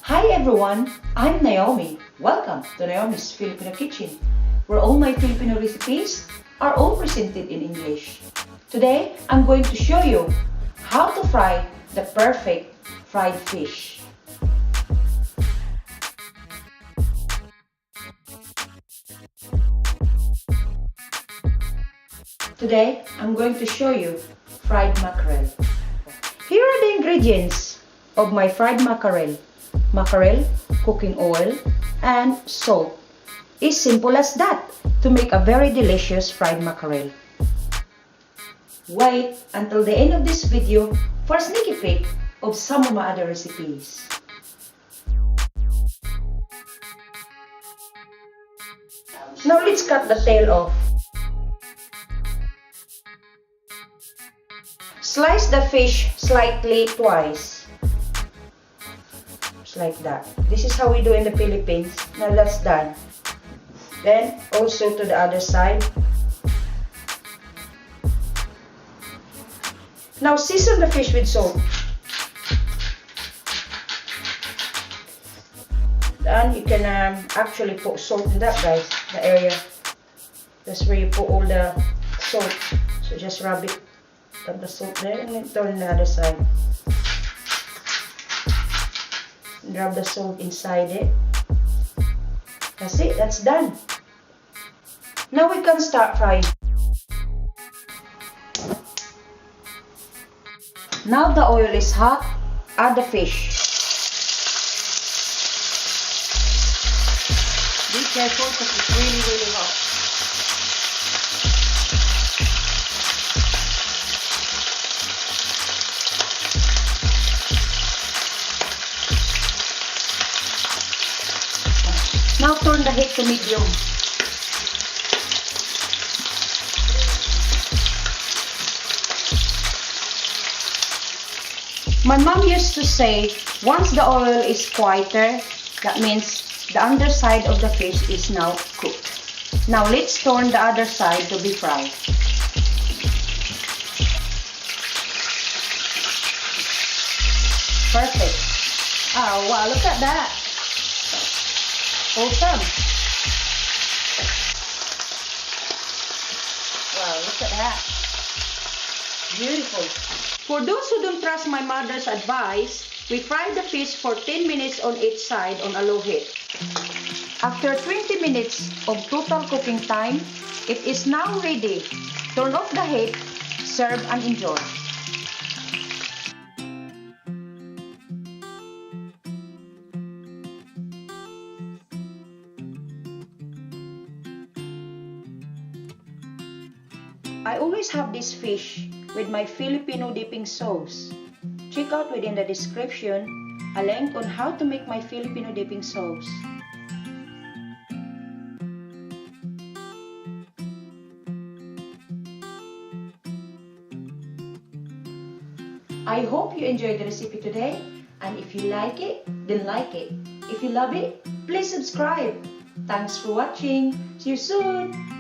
Hi everyone, I'm Naomi. Welcome to Naomi's Filipino Kitchen, where all my Filipino recipes are all presented in English. Today, I'm going to show you how to fry the perfect fried fish. Today, I'm going to show you fried mackerel. Here are the ingredients of my fried mackerel. Mackerel, cooking oil, and salt. It's simple as that to make a very delicious fried mackerel. Wait until the end of this video for a sneaky peek of some of my other recipes. Now let's cut the tail off. Slice the fish slightly twice. Like that. This is how we do in the Philippines. Now that's done. Then also to the other side. Now season the fish with salt. And you can actually put salt in that, guys, the area. That's where you put all the salt. So just rub it, rub the salt there, and then turn the other side. Rub the salt inside it. That's it, that's done. Now we can start frying. Now the oil is hot, add the fish. Be careful because it's really hot. Now turn the heat to medium. My mom used to say, once the oil is quieter, that means the underside of the fish is now cooked. Now let's turn the other side to be fried. Perfect. Oh wow, look at that. Awesome. Wow, look at that. Beautiful. For those who don't trust my mother's advice, we fry the fish for 10 minutes on each side on a low heat. After 20 minutes of total cooking time, it is now ready. Turn off the heat, serve and enjoy. I always have this fish with my Filipino dipping sauce. Check out within the description a link on how to make my Filipino dipping sauce. I hope you enjoyed the recipe today, and if you like it, then like it. If you love it, please subscribe. Thanks for watching. See you soon.